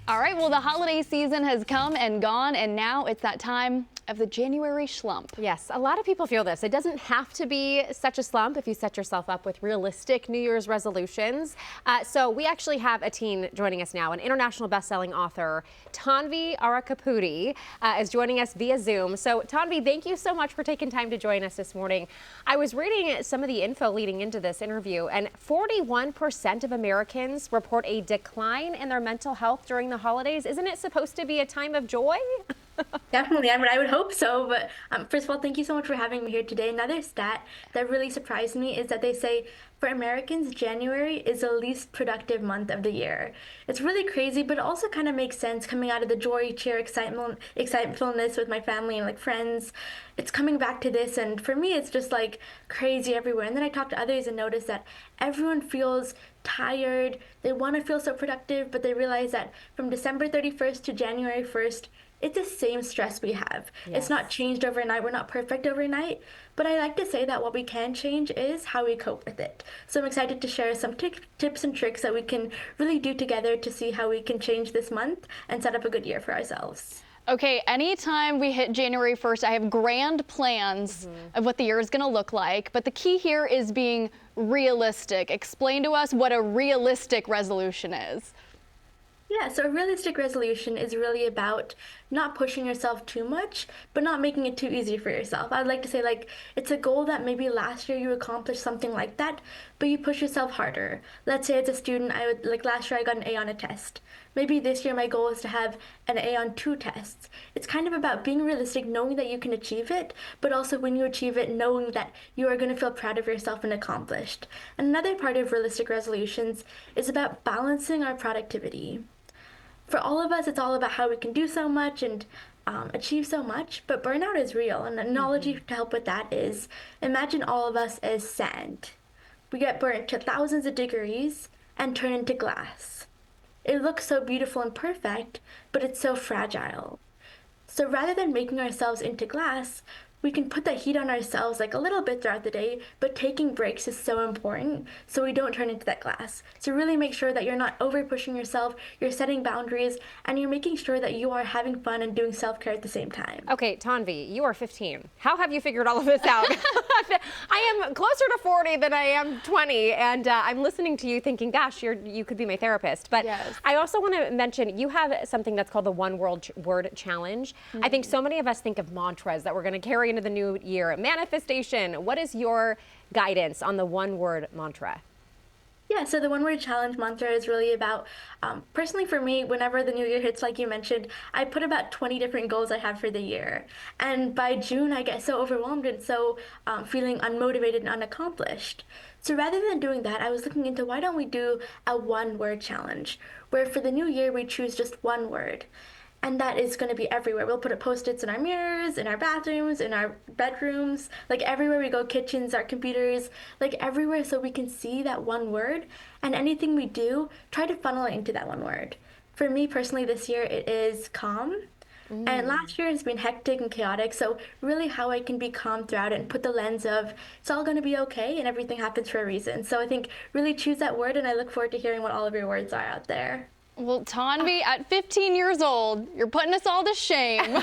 All right, well, the holiday season has come and gone, and now it's that time of the January slump. Yes, a lot of people feel this. It doesn't have to be such a slump if you set yourself up with realistic New Year's resolutions. So we actually have a teen joining us now. An international best-selling author, Tanvi Arakapudi, is joining us via Zoom. So Tanvi, thank you so much for taking time to join us this morning. I was reading some of the info leading into this interview, and 41% of Americans report a decline in their mental health during the holidays. Isn't it supposed to be a time of joy? Definitely, I would hope so. But first of all, thank you so much for having me here today. Another stat that really surprised me is that they say for Americans, January is the least productive month of the year. It's really crazy, but it also kind of makes sense coming out of the joy, cheer, excitefulness with my family and like friends. It's coming back to this, and for me, it's just like crazy everywhere. And then I talk to others and notice that everyone feels tired. They want to feel so productive, but they realize that from December 31st to January 1st, it's the same stress we have. Yes. It's not changed overnight. We're not perfect overnight. But I like to say that what we can change is how we cope with it. So I'm excited to share some tips and tricks that we can really do together to see how we can change this month and set up a good year for ourselves. Okay, anytime we hit January 1st, I have grand plans of what the year is going to look like. But the key here is being realistic. Explain to us what a realistic resolution is. Yeah, so a realistic resolution is really about not pushing yourself too much, but not making it too easy for yourself. I'd like to say, like, it's a goal that maybe last year you accomplished something like that, but you push yourself harder. Let's say as a student, last year I got an A on a test. Maybe this year my goal is to have an A on 2 tests. It's kind of about being realistic, knowing that you can achieve it, but also when you achieve it, knowing that you are going to feel proud of yourself and accomplished. And another part of realistic resolutions is about balancing our productivity. For all of us, it's all about how we can do so much and achieve so much, but burnout is real. And an analogy to help with that is imagine all of us as sand. We get burnt to thousands of degrees and turn into glass. It looks so beautiful and perfect, but it's so fragile. So rather than making ourselves into glass, we can put that heat on ourselves like a little bit throughout the day, but taking breaks is so important so we don't turn into that glass. So really make sure that you're not over pushing yourself, you're setting boundaries, and you're making sure that you are having fun and doing self-care at the same time. Okay, Tanvi, you are 15. How have you figured all of this out? I am closer to 40 than I am 20, and I'm listening to you thinking, gosh, you could be my therapist. But yes. I also want to mention, you have something that's called the One Word Challenge. I think so many of us think of mantras that we're going to carry into the new year. Manifestation. What is your guidance on the one word mantra? Yeah, so the one word challenge mantra is really about, personally for me, whenever the new year hits, like you mentioned, I put about 20 different goals I have for the year. And by June, I get so overwhelmed and so feeling unmotivated and unaccomplished. So rather than doing that, I was looking into why don't we do a one word challenge, where for the new year, we choose just one word. And that is going to be everywhere. We'll put Post-its in our mirrors, in our bathrooms, in our bedrooms, like everywhere we go, kitchens, our computers, like everywhere so we can see that one word. And anything we do, try to funnel it into that one word. For me personally this year, it is calm. And last year has been hectic and chaotic, so really how I can be calm throughout it and put the lens of it's all going to be okay and everything happens for a reason. So I think really choose that word, and I look forward to hearing what all of your words are out there. Well, Tanvi, at 15 years old, you're putting us all to shame.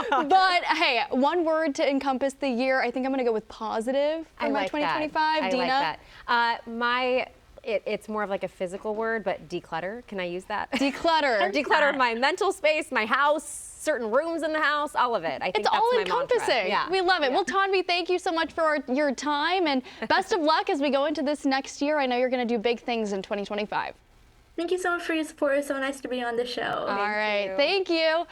But hey, one word to encompass the year. I think I'm going to go with positive for my 2025. Dina? I like that. It's more of like a physical word, but declutter. Can I use that? Declutter. Declutter my mental space, my house, certain rooms in the house, all of it. I think it's that's all my encompassing. mantra. Yeah. We love it. Yeah. Well, Tanvi, thank you so much for your time, and best of luck as we go into this next year. I know you're going to do big things in 2025. Thank you so much for your support. It's so nice to be on the show. All right. Thank you.